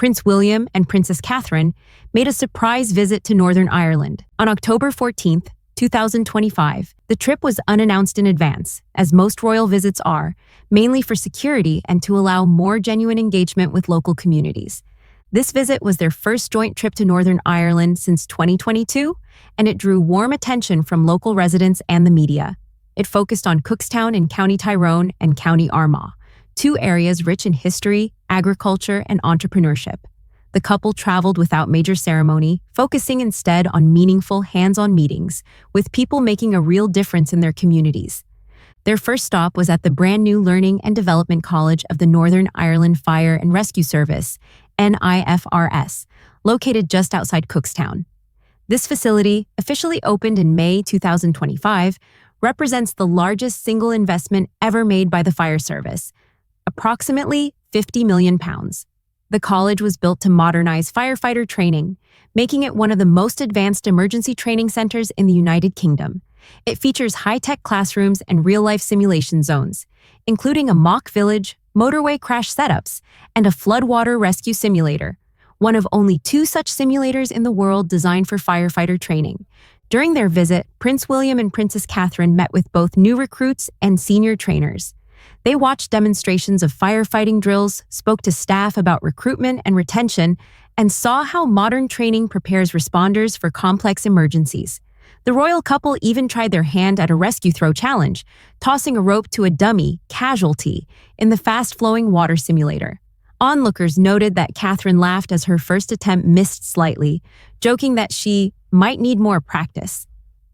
Prince William and Princess Catherine made a surprise visit to Northern Ireland. On October 14, 2025, the trip was unannounced in advance, as most royal visits are, mainly for security and to allow more genuine engagement with local communities. This visit was their first joint trip to Northern Ireland since 2022, and it drew warm attention from local residents and the media. It focused on Cookstown in County Tyrone and County Armagh, two areas rich in history, agriculture, and entrepreneurship. The couple traveled without major ceremony, focusing instead on meaningful hands-on meetings with people making a real difference in their communities. Their first stop was at the brand-new Learning and Development College of the Northern Ireland Fire and Rescue Service, NIFRS, located just outside Cookstown. This facility, officially opened in May 2025, represents the largest single investment ever made by the fire service, approximately £50 million. The college was built to modernize firefighter training, making it one of the most advanced emergency training centers in the United Kingdom. It features high-tech classrooms and real-life simulation zones, including a mock village, motorway crash setups, and a floodwater rescue simulator, one of only 2 such simulators in the world designed for firefighter training. During their visit, Prince William and Princess Catherine met with both new recruits and senior trainers. They watched demonstrations of firefighting drills, spoke to staff about recruitment and retention, and saw how modern training prepares responders for complex emergencies. The royal couple even tried their hand at a rescue throw challenge, tossing a rope to a dummy, Casualty, in the fast-flowing water simulator. Onlookers noted that Catherine laughed as her first attempt missed slightly, joking that she might need more practice.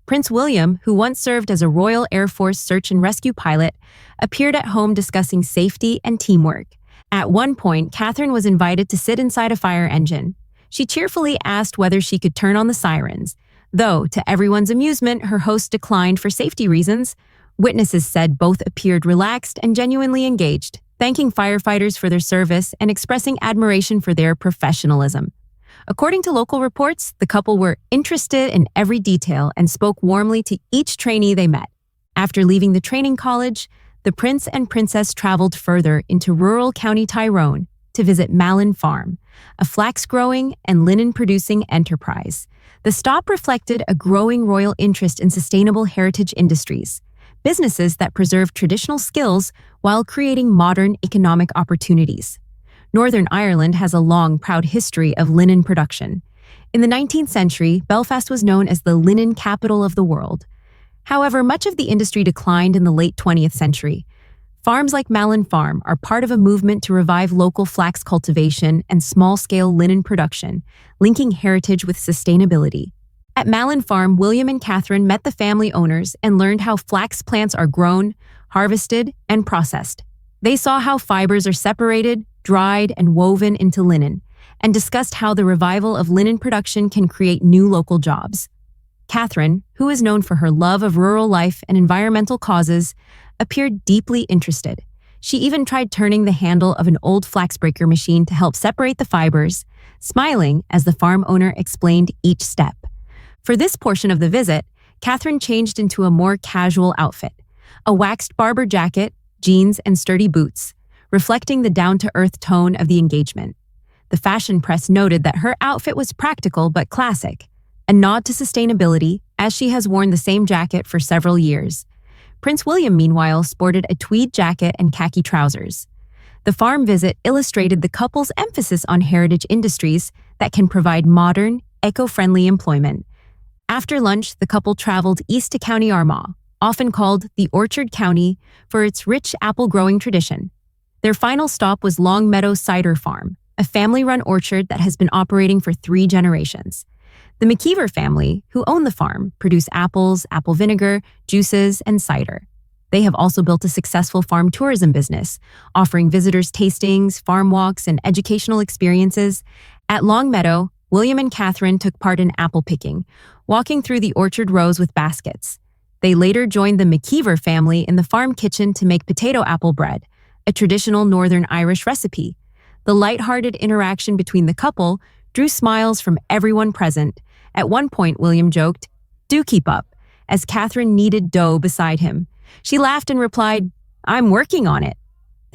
Prince William, who once served as a Royal Air Force search and rescue pilot, appeared at home discussing safety and teamwork. At one point, Catherine was invited to sit inside a fire engine. She cheerfully asked whether she could turn on the sirens, though, to everyone's amusement, her host declined for safety reasons. Witnesses said both appeared relaxed and genuinely engaged, thanking firefighters for their service and expressing admiration for their professionalism. According to local reports, the couple were interested in every detail and spoke warmly to each trainee they met. After leaving the training college, the prince and princess traveled further into rural County Tyrone to visit Malin Farm, a flax-growing and linen-producing enterprise. The stop reflected a growing royal interest in sustainable heritage industries, businesses that preserve traditional skills while creating modern economic opportunities. Northern Ireland has a long, proud history of linen production. In the 19th century, Belfast was known as the linen capital of the world. However, much of the industry declined in the late 20th century. Farms like Malin Farm are part of a movement to revive local flax cultivation and small-scale linen production, linking heritage with sustainability. At Malin Farm, William and Catherine met the family owners and learned how flax plants are grown, harvested, and processed. They saw how fibers are separated, dried, and woven into linen, and discussed how the revival of linen production can create new local jobs. Catherine, who is known for her love of rural life and environmental causes, appeared deeply interested. She even tried turning the handle of an old flaxbreaker machine to help separate the fibers, smiling as the farm owner explained each step. For this portion of the visit, Catherine changed into a more casual outfit, a waxed Barber jacket, jeans, and sturdy boots, reflecting the down-to-earth tone of the engagement. The fashion press noted that her outfit was practical but classic, a nod to sustainability, as she has worn the same jacket for several years. Prince William, meanwhile, sported a tweed jacket and khaki trousers. The farm visit illustrated the couple's emphasis on heritage industries that can provide modern, eco-friendly employment. After lunch, the couple traveled east to County Armagh, often called the Orchard County for its rich apple-growing tradition. Their final stop was Longmeadow Cider Farm, a family-run orchard that has been operating for 3 generations. The McKeever family, who own the farm, produce apples, apple vinegar, juices, and cider. They have also built a successful farm tourism business, offering visitors tastings, farm walks, and educational experiences. At Longmeadow, William and Catherine took part in apple picking, walking through the orchard rows with baskets. They later joined the McKeever family in the farm kitchen to make potato apple bread, a traditional Northern Irish recipe. The lighthearted interaction between the couple drew smiles from everyone present. At one point, William joked, "Do keep up," as Catherine kneaded dough beside him. She laughed and replied, "I'm working on it."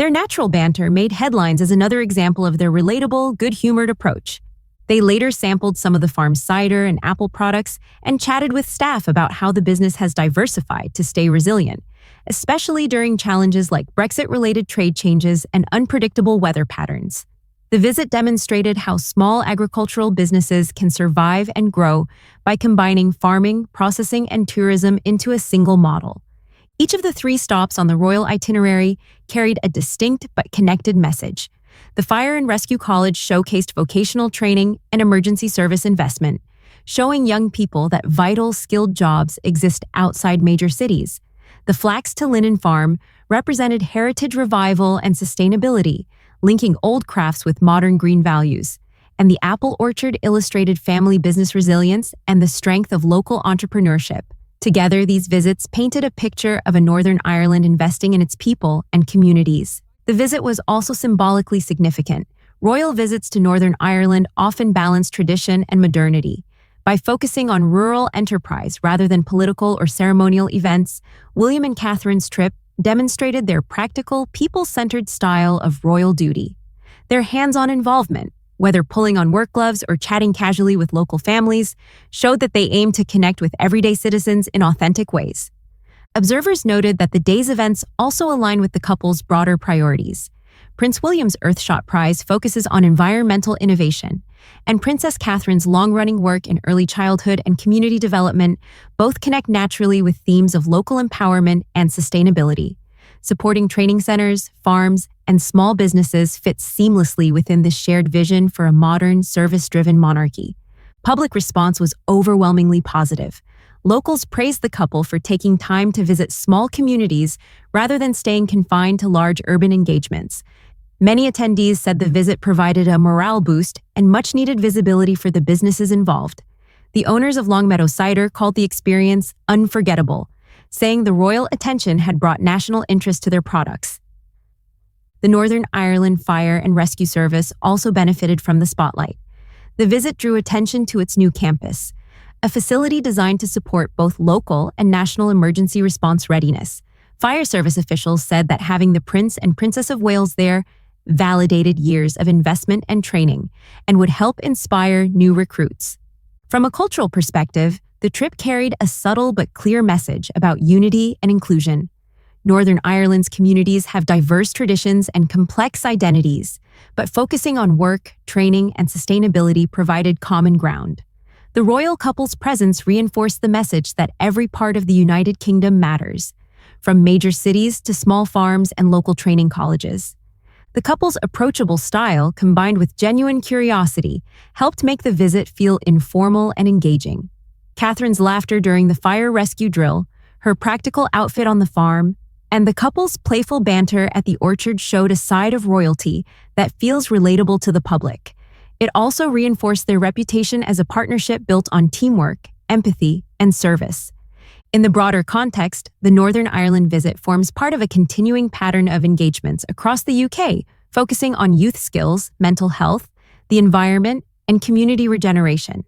Their natural banter made headlines as another example of their relatable, good-humored approach. They later sampled some of the farm's cider and apple products and chatted with staff about how the business has diversified to stay resilient, especially during challenges like Brexit-related trade changes and unpredictable weather patterns. The visit demonstrated how small agricultural businesses can survive and grow by combining farming, processing, and tourism into a single model. Each of the 3 stops on the royal itinerary carried a distinct but connected message. The Fire and Rescue College showcased vocational training and emergency service investment, showing young people that vital, skilled jobs exist outside major cities. The Flax to Linen Farm represented heritage revival and sustainability, linking old crafts with modern green values. And the Apple Orchard illustrated family business resilience and the strength of local entrepreneurship. Together, these visits painted a picture of a Northern Ireland investing in its people and communities. The visit was also symbolically significant. Royal visits to Northern Ireland often balance tradition and modernity. By focusing on rural enterprise rather than political or ceremonial events, William and Catherine's trip demonstrated their practical, people-centered style of royal duty. Their hands-on involvement, whether pulling on work gloves or chatting casually with local families, showed that they aimed to connect with everyday citizens in authentic ways. Observers noted that the day's events also align with the couple's broader priorities. Prince William's Earthshot Prize focuses on environmental innovation, and Princess Catherine's long-running work in early childhood and community development both connect naturally with themes of local empowerment and sustainability. Supporting training centers, farms, and small businesses fits seamlessly within this shared vision for a modern, service-driven monarchy. Public response was overwhelmingly positive. Locals praised the couple for taking time to visit small communities rather than staying confined to large urban engagements. Many attendees said the visit provided a morale boost and much-needed visibility for the businesses involved. The owners of Longmeadow Cider called the experience unforgettable, saying the royal attention had brought national interest to their products. The Northern Ireland Fire and Rescue Service also benefited from the spotlight. The visit drew attention to its new campus, a facility designed to support both local and national emergency response readiness. Fire service officials said that having the Prince and Princess of Wales there validated years of investment and training and would help inspire new recruits. From a cultural perspective, the trip carried a subtle but clear message about unity and inclusion. Northern Ireland's communities have diverse traditions and complex identities, but focusing on work, training, and sustainability provided common ground. The royal couple's presence reinforced the message that every part of the United Kingdom matters, from major cities to small farms and local training colleges. The couple's approachable style, combined with genuine curiosity, helped make the visit feel informal and engaging. Catherine's laughter during the fire rescue drill, her practical outfit on the farm, and the couple's playful banter at the orchard showed a side of royalty that feels relatable to the public. It also reinforced their reputation as a partnership built on teamwork, empathy, and service. In the broader context, the Northern Ireland visit forms part of a continuing pattern of engagements across the UK, focusing on youth skills, mental health, the environment, and community regeneration.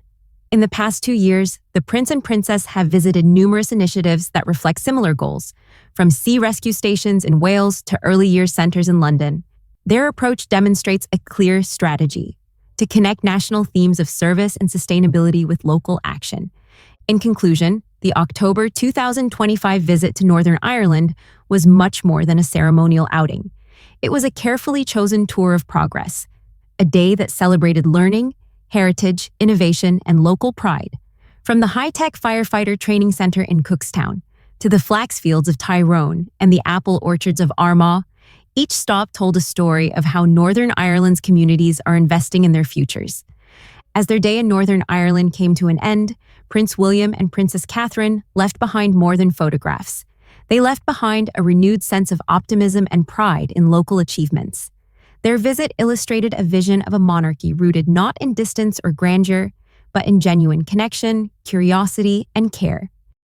In the past 2 years, the Prince and Princess have visited numerous initiatives that reflect similar goals, from sea rescue stations in Wales to early years centers in London. Their approach demonstrates a clear strategy to connect national themes of service and sustainability with local action. In conclusion, the October 2025 visit to Northern Ireland was much more than a ceremonial outing. It was a carefully chosen tour of progress, a day that celebrated learning, heritage, innovation, and local pride. From the high-tech firefighter training center in Cookstown to the flax fields of Tyrone and the apple orchards of Armagh, each stop told a story of how Northern Ireland's communities are investing in their futures. As their day in Northern Ireland came to an end, Prince William and Princess Catherine left behind more than photographs. They left behind a renewed sense of optimism and pride in local achievements. Their visit illustrated a vision of a monarchy rooted not in distance or grandeur, but in genuine connection, curiosity, and care.